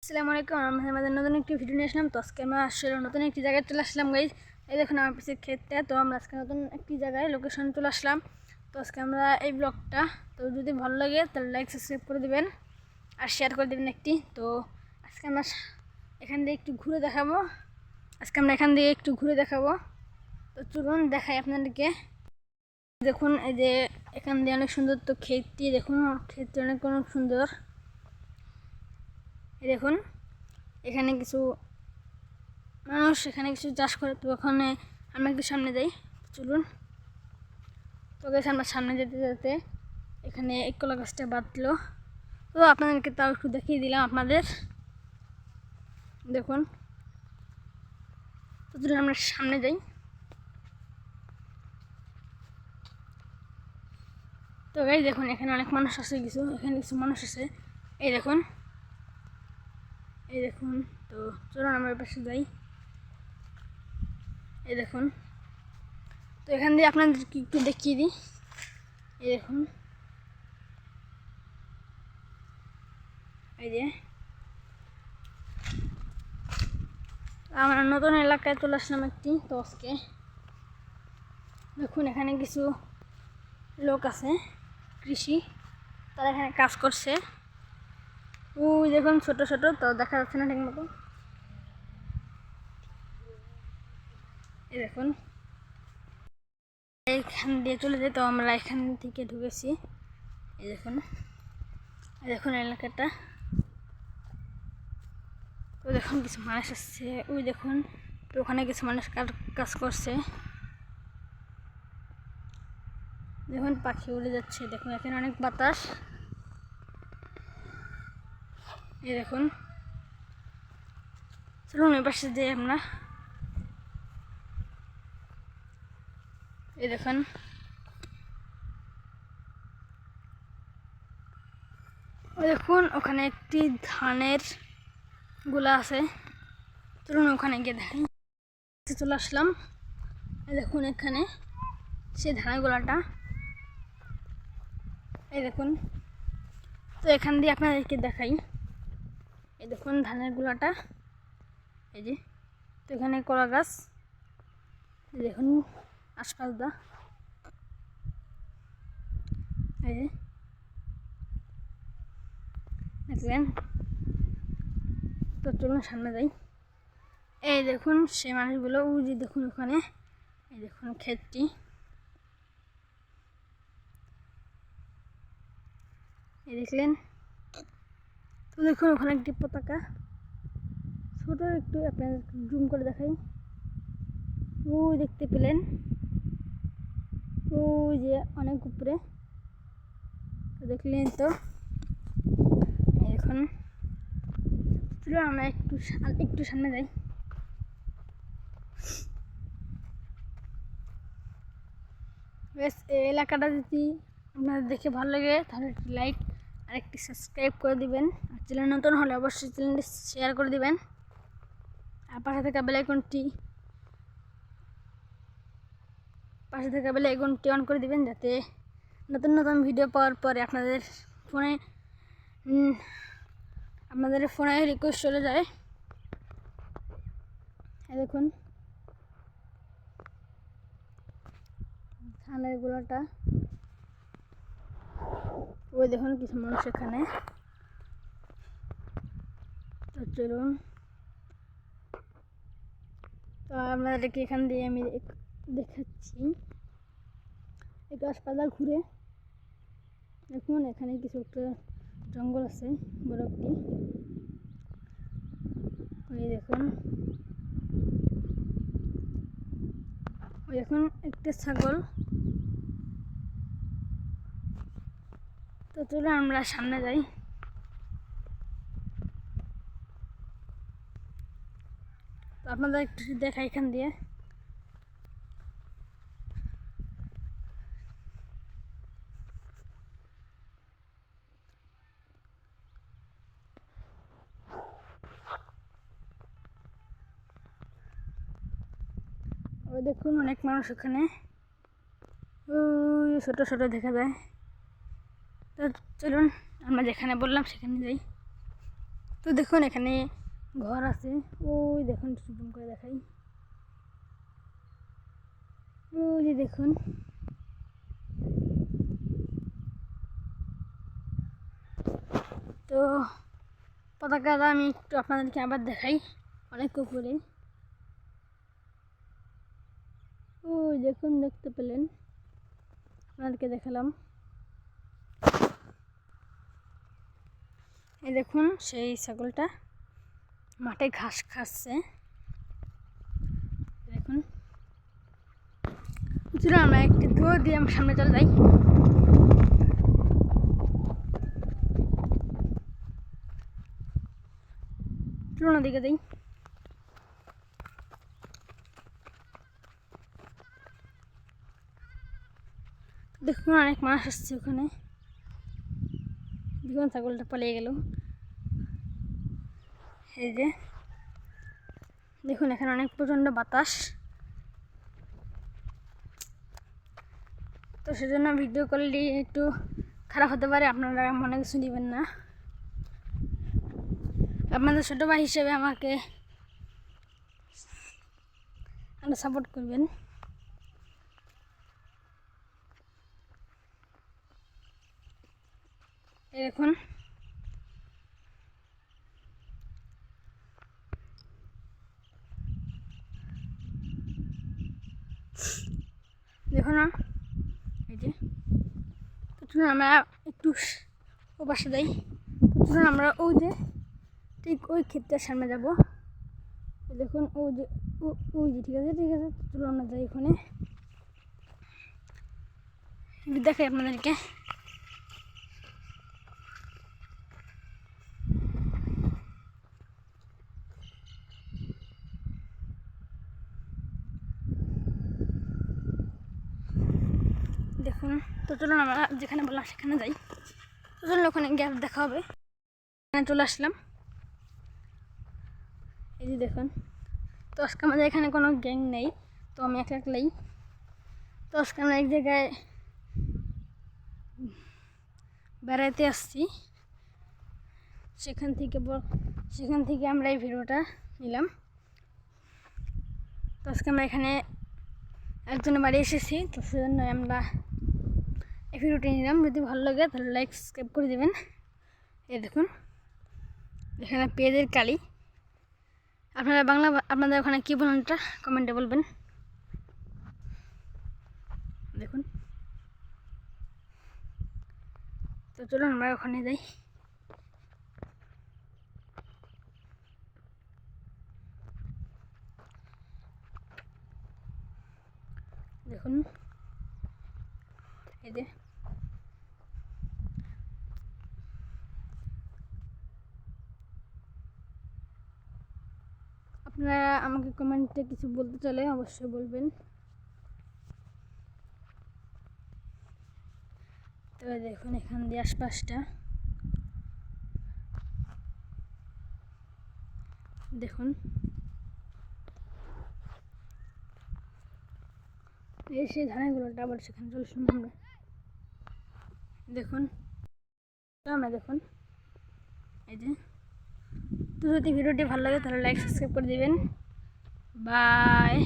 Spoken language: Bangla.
আসসালামু আলাইকুম। আমাদের নতুন একটি ভিডিও নিয়ে আসলাম। তো আজকে আমরা আসলে নতুন একটি জায়গায় চলে আসলাম গাইজ। এই দেখুন আমার পিছিয়ে ক্ষেতটা। তো আমরা আজকে নতুন একটি জায়গায় লোকেশন চলে আসলাম। তো আজকে আমরা এই ব্লগটা, তো যদি ভালো লাগে তাহলে লাইক সাবস্ক্রাইব করে দেবেন আর শেয়ার করে দেবেন একটি। তো আজকে আমরা এখান দিয়ে একটু ঘুরে দেখাবো। তো চলুন দেখাই আপনাদেরকে। দেখুন এই যে এখান দিয়ে অনেক সুন্দর। তো ক্ষেতটি দেখুন, ক্ষেতটি অনেক সুন্দর। এই দেখুন এখানে কিছু মানুষ কিছু চাষ করে। তো ওখানে আমরা একটু সামনে যাই, চলুন। তো গেছে আমরা সামনে যেতে যেতে এখানে এক কলা গাছটা বাঁধলো। তো আপনাদেরকে তাও একটু দেখিয়ে দিলাম আপনাদের। দেখুন, তো চলুন আমরা সামনে যাই। তো গাইস দেখুন এখানে অনেক মানুষ আছে, এখানে কিছু মানুষ আছে। এই দেখুন তো চলুন আমরা পাশে যাই। এই দেখুন, তো এখান দিয়ে আপনাদেরকে একটু দেখিয়ে দিই। এই দেখুন, এই যে আমরা নতুন এলাকায় চলে আসলাম একটি। তো আজকে দেখুন এখানে কিছু লোক আছে কৃষি, তারা এখানে কাজ করছে। ওই দেখুন ছোট ছোট, তো দেখা যাচ্ছে না ঠিক মতো। এই দেখুন এইখান দিয়ে চলে যেত, আমরা এখান থেকে ঢুকেছি। এই দেখুন এলাকাটা। তো দেখুন কিছু মানুষ আসছে, ওই দেখুন। তো ওখানে কিছু মানুষ কাজ করছে। দেখুন পাখি উড়ে যাচ্ছে। দেখুন এখানে অনেক বাতাস। এই দেখুন, চলুন ওই পাশে যাই আমরা। এই দেখুন, ওখানে একটি ধানের গোলা আছে। চলুন ওখানে গিয়ে দেখেন। চলে আসলাম। এই দেখুন এখানে সেই ধানের গোলাটা। এই দেখুন, তো এখান দিয়ে আপনাদেরকে দেখাই। এই দেখুন ধানের গোলাটা, এই যে। তো এখানে কলা গাছ, দেখুন আশপাশটা, এই যে দেখলেন। তো চলুন সামনে যাই। এই দেখুন সেই মানুষগুলো, ওই যে দেখুন ওখানে। এই দেখুন ক্ষেতটি, এই দেখলেন। তো দেখুন ওখানে একটি পতাকা, ছোট একটু আপনাদের জুম করে দেখাই। ওই দেখতে পেলেন, ওই যে অনেক উপরে। তো দেখলেন। তো এখন চলো আমরা একটু সামনে যাই। বেশ এই এলাকাটা যদি আপনাদের দেখে ভালো লাগে তাহলে একটি লাইক আর একটি সাবস্ক্রাইব করে দিবেন। আর চ্যানেল নতুন হলে অবশ্যই চ্যানেলটি শেয়ার করে দিবেন। আর পাশে থাকা বেল আইকনটি অন করে দিবেন, যাতে নতুন নতুন ভিডিও পাওয়ার পরে আপনাদের ফোনে রিকোয়েস্ট চলে যায়। দেখুন ধানের গোলাটা, ওই দেখুন কিছু মানুষ এখানে। তো চলুন, তো আপনাদেরকে এখান দিয়ে আমি দেখাচ্ছি। এই গাছপালা ঘুরে দেখুন এখানে কিছু একটা জঙ্গল আছে বড় একটি। ওই দেখুন, একটা ছাগল। তো চলুন আমরা সামনে যাই। তো আপনাদের একটু দেখাই এখান দিয়ে। ওই দেখুন অনেক মানুষ ওখানে, ওই ছোট ছোট দেখা যায়। তো চলুন আমরা যেখানে বললাম সেখানে যাই। তো দেখুন এখানে ঘর আছে, ওই দেখুন জুম করে দেখাই, ওই যে দেখুন। তো পতাকাটা আমি একটু আপনাদেরকে আবার দেখাই, অনেক উপরে, ওই দেখুন, দেখতে পেলেন, আপনাদেরকে দেখালাম। এই দেখুন সেই ছাগলটা মাঠে ঘাস খাচ্ছে, দেখুন। চলো আমরা একটু দৌড় দিয়ে আমার সামনে চলে যাই। চলুন ওদিকে যাই। দেখুন অনেক মানুষ আসছে ওখানে, দেখুন ছাগলটা পালিয়ে গেল। এই যে দেখুন এখানে অনেক প্রচণ্ড বাতাস, তো সেজন্য ভিডিও করলে একটু খারাপ হতে পারে, আপনারা মনে কিছু নেবেন না। আপনাদের ছোটো ভাই হিসেবে আমাকে সাপোর্ট করবেন। এই দেখুন দেখুন না, এই যে চলুন আমরা একটু ও পাশে যাই। চলুন আমরা ওই যে ঠিক ওই ক্ষেতটার সামনে যাবো, দেখুন ওই যে ওই যে, ঠিক আছে ঠিক আছে, চলুন আমরা যাই ওখানে, দেখাই আপনাদেরকে। দেখুন, তো চলুন আমরা যেখানে বললাম সেখানে যাই। তো চলুন ওখানে গ্যাপ দেখা হবে, এখানে চলে আসলাম। এই যে দেখুন, তো আজকে আমাদের এখানে কোনো গ্যাং নেই, তো আমি একলাই। তো আজকে আমরা এক জায়গায় বেড়াইতে আসছি, সেখান থেকে আমরা এই ভিডিওটা নিলাম। তো আজকে আমরা এখানে একজনের বাড়ি এসেছি, তো সেজন্য আমরা এই ভিডিওটি নিলাম। যদি ভালো লাগে তাহলে লাইক সাবস্ক্রাইব করে দেবেন। এই দেখুন এখানে পেঁয়াজের কালি, আপনারা আপনাদের ওখানে কী বলেন এটা কমেন্টে বলবেন। দেখুন, তো চলুন আমরা ওখানে যাই। দেখুন এই যে আপনারা আমাকে কমেন্টে কিছু বলতে চাইলে অবশ্যই বলবেন। তো দেখুন এখান দিয়ে আশপাশটা দেখুন, এই সেই ধানগুলোটা আবার সেখানে চলে শুনুন আমরা। দেখুন আমরা দেখুন এই যে। তো যদি ভিডিওটি ভালো লাগে তাহলে লাইক সাবস্ক্রাইব করে দেবেন। বাই।